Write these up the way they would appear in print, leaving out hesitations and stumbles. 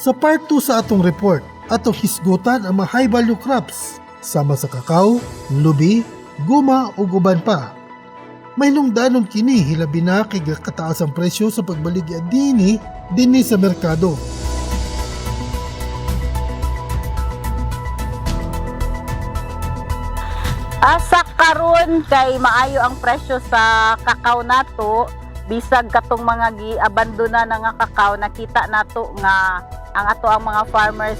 Sa part 2 sa atong report, atong hisgutan ang mga high value crops sama sa kakao, lubi, guma o guban pa. May lungdanon kini hilabi na kay kataas ang presyo sa pagbaligya dinhi sa merkado. Asa karon kay maayo ang presyo sa kakao nato, bisag katong mga giabandona na nga kakao, nakita nato nga ang ato ang mga farmers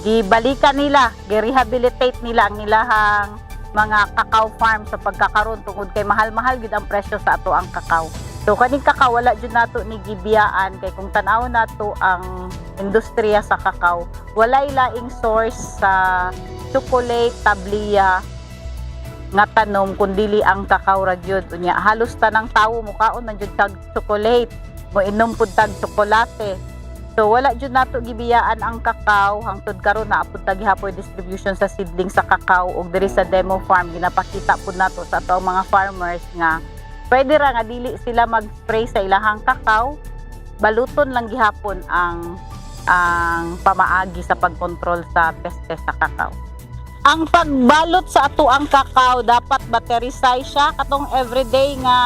gibalikan nila, gi-rehabilitate nila ang ilahang mga kakao farm sa pagkakaroon tungod kay mahal-mahal gid ang presyo sa ato ang kakao. So kaning kakao wala jud nato ni gibiyaan kay kung tan-aw nato ang industriya sa kakao, walay laing source sa chocolate, tabliya nga tanom kundili ang kakao ra gyud. Unya halos tanang tawo mukaon man jud tag chocolate, mo inom pud tag tsokolate. So wala jud nato gibiyaan ang kakao hangtod karon na apud tag gihapoy distribution sa seedling sa kakao ug diri sa demo farm ginapakita pud nato sa ato mga farmers nga pwede ra nga dili sila mag-spray sa ilahang kakao, baluton lang gihapon ang pamaagi sa pagkontrol sa peste sa kakao. Ang pagbalot sa ato ang kakao dapat battery size siya katong everyday nga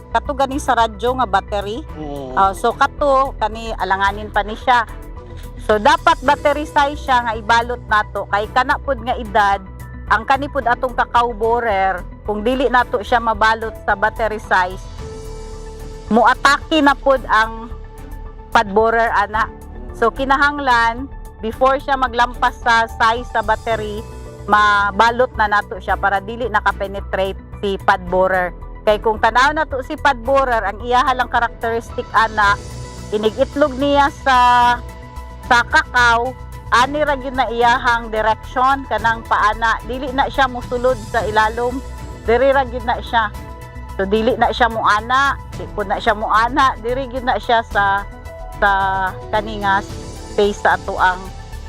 kato gani sa radyo nga battery. So kato kani alanganin pa ni siya. So dapat battery size siya nga ibalot nato kay kana pud nga edad ang kani pud atong kakao borer kung dili nato siya mabalot sa battery size muatake na pud ang pad borer ana. So kinahanglan before siya maglampas sa size sa battery, mabalot na nato siya para dili nakapenetrate si pad borer. Kay kung tanaw nato si pad borer, ang iyaha lang characteristic ana, inigitlog niya sa kakao, ani ra gyud na iyahang direction kanang paana, dili na siya mosulod sa ilalom, diri ra gyud na siya. So dili na siya moana, di pud na siya moana, diri gyud na siya sa kaningas space sa ato ang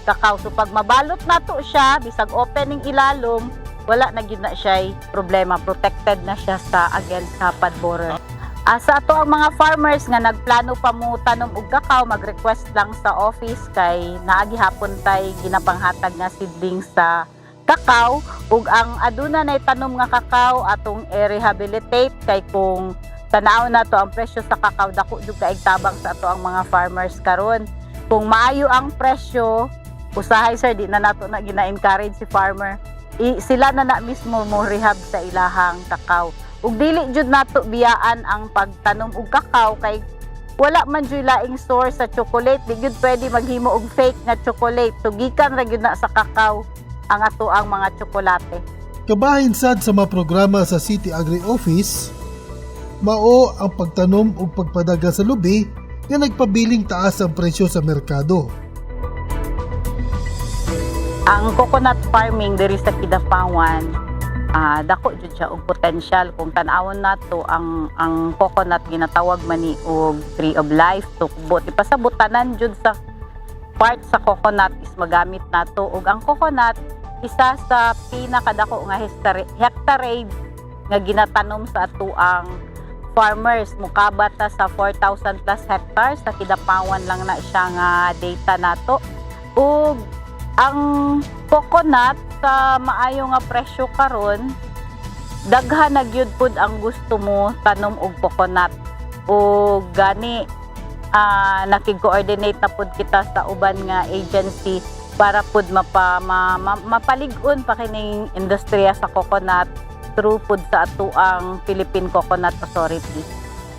kakao. So pag mabalot nato siya bisag opening ilalom, wala na gyud na siya problema, protected na siya sa against sa pad borer. Sa ato ang mga farmers nga nagplano pa mo tanom og kakao, mag-request lang sa office kay naagi hapon tay ginapanghatag nga seedling sa kakao ug ang aduna nay tanom nga kakao atong i-rehabilitate kay kung tanaw na to ang presyo sa kakao dako jud kaig tabang sa ato ang mga farmers karon. Kung maayo ang presyo, usahay sir, di na nato na gina-encourage si farmer. Sila na mismo mo rehab sa ilahang kakao. Ug dili jud nato biyaan ang pagtanom og kakao kay wala man jud laing source sa chocolate. Di jud pwede maghimo og fake nga chocolate. So gikan ra gyud na sa kakao ang ato ang mga tsokolate. Kabahin sad sa mga programa sa City Agri Office, mao ang pagtanom ug pagpadaga sa lubi nga nagpabiling taas ang presyo sa merkado. Ang coconut farming diri sa Kidapawan, dako jud siya og potential kung tan-awon nato ang coconut ginatawag man ni og tree of life. So buti pa sa butanan jud sa part sa coconut is magamit nato ug ang coconut isa sa pinakadako nga hectarage nga ginatanom sa ato ang farmers. Mukabat sa 4,000 plus hectares sa Kidapawan lang na siya nga data nato. Ug ang coconut sa maayo nga presyo karon, daghan na gyud pud ang gusto mo tanom og coconut. Ug gani nakig-coordinate na pud kita sa uban nga agency para pud mapalig-on pa kining industriya sa coconut through pud sa ato ang Philippine Coconut Authority.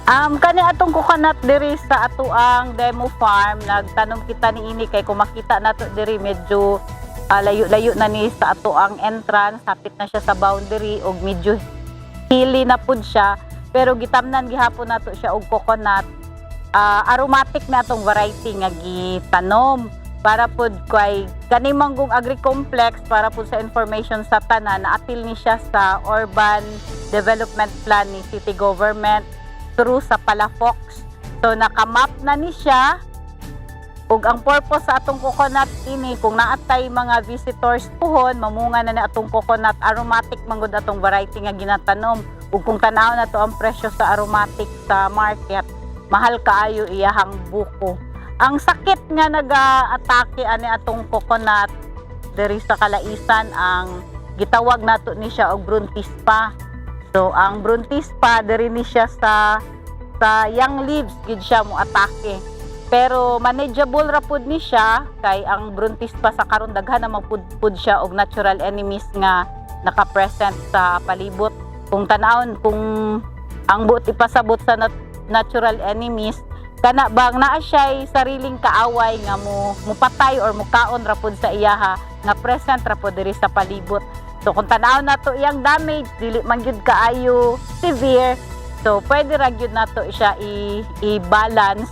Kani atong coconut diri sa ato ang demo farm, nagtanom kita niini kay kung makita nato diri medyo layo-layo na ni sa ato ang entrance, hapit na siya sa boundary ug medyo hilly na pud siya, pero gitamnan gihapon nato siya og coconut. Aromatic na atong variety nga gitanom para pud kay kani manggong agri-complex, para pud sa information sa tanan, naatil ni siya sa urban development plan ni city government through sa Palafox. So nakamap na ni siya ug ang purpose sa atong coconut ini, kung naatay mga visitors puhon, mamunga na ni atong coconut. Aromatic manggod atong variety nga ginatanom ug kung tanaw na to ang presyo sa aromatic sa market, mahal kaayo iyahang buko. ang sakit nga naga-atake ani atong coconut diri sa kalaisan, ang gitawag nato ni siya og Bruntispa. So ang Bruntispa diri ni siya sa young leaves gid siya mo atake. Pero manageable ra pud ni siya kay ang Bruntispa sa karon daghan na magpud siya og natural enemies nga naka-present sa palibot. Kung tanawon kung ang buot ipasabot sa natural enemies, kana bang naa siya'y sariling kaaway nga mupatay or mukaon ra pud sa iyaha nga present ra pud diri sa palibot. So kung tanaw nato iyang damage dili man gyud kaayo severe, so pwede ra gyud nato siya i-balance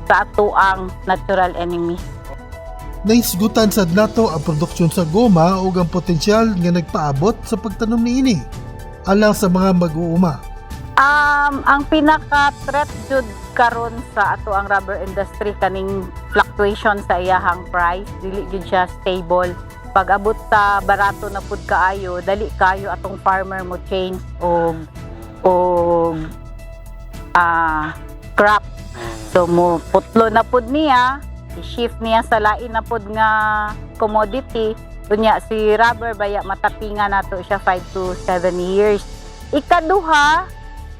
sa ato ang natural enemies. Naisgutan sad nato ang produksyon sa goma ug ang potensyal nga nagpaabot sa pagtanom niini alang sa mga mag-uuma. Ang pinaka-threat jud karon sa ato ang rubber industry kaning fluctuation sa iyahang price, dili gyud siya stable. Pag abot sa barato na pud kaayo, dali kayo atong farmer mo change og crop. So mo putlo na pud niya, i-shift niya sa lain na pud nga commodity. Kunya si rubber baya matapingan nato siya 5 to 7 years. Ikaduha,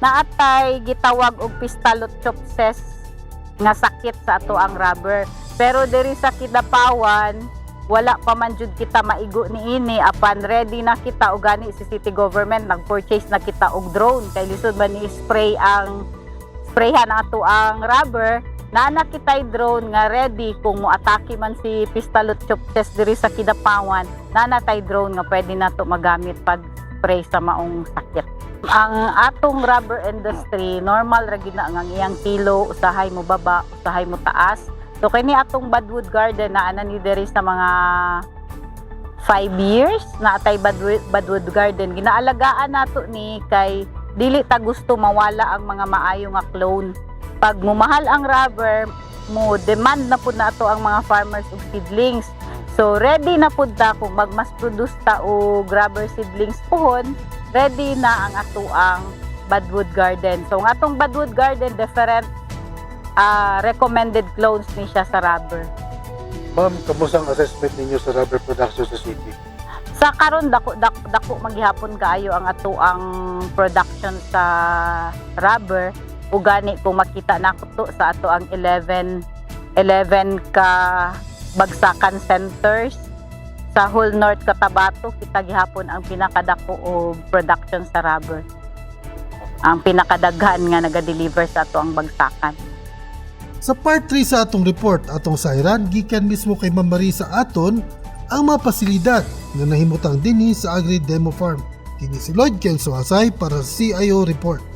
naatay gitawag og Pistalotchopsis nga sakit sa ato ang rubber. Pero diri sa Kidapawan, wala pa man jud kita maigo niini. Apan ready na kita og gani si city government, nag-purchase na kita og drone kay lisod man ni sprayhan ato ang rubber. Naana kitay drone nga ready kung moatake man si Pistalotchopsis diri sa Kidapawan, naana tay drone nga pwede nato magamit pag spray sa maong sakit. Ang atong rubber industry, normal ra gid na ang iyang kilo, usahay mo baba, usahay mo taas. So kini atong Budwood Garden na ana ni diri sa mga 5 years na atay Budwood Garden. Ginaalagaan nato ni kay dili ta gusto mawala ang mga maayo nga clone. Pag mumahal ang rubber, mo demand na pud nato ang mga farmers og seedlings. So ready na pud ta kung magmas produce ta og rubber seedlings pohon, ready na ang ato ang Budwood Garden. So ang atong Budwood Garden different recommended clones ni siya sa rubber. Ma'am, kamusta ang assessment ninyo sa rubber production sa city? Sa karon dako maghihapon kaayo ang ato ang production sa rubber. Ug gani kung makita nato sa ato ang 11 ka bagsakan centers sa whole North Cotabato, kita gihapon ang pinakadako og production sa rubber. Ang pinakadaghan nga naga-deliver sa ato ang bagsakan. Sa part 3 sa atong report, atong sayran gikan mismo kay Ma'am Marisa aton ang mga pasilidad nga nahimutang dinhi sa Agri Demo Farm. Kini si Lloyd Kenzo Asay para sa CIO Report.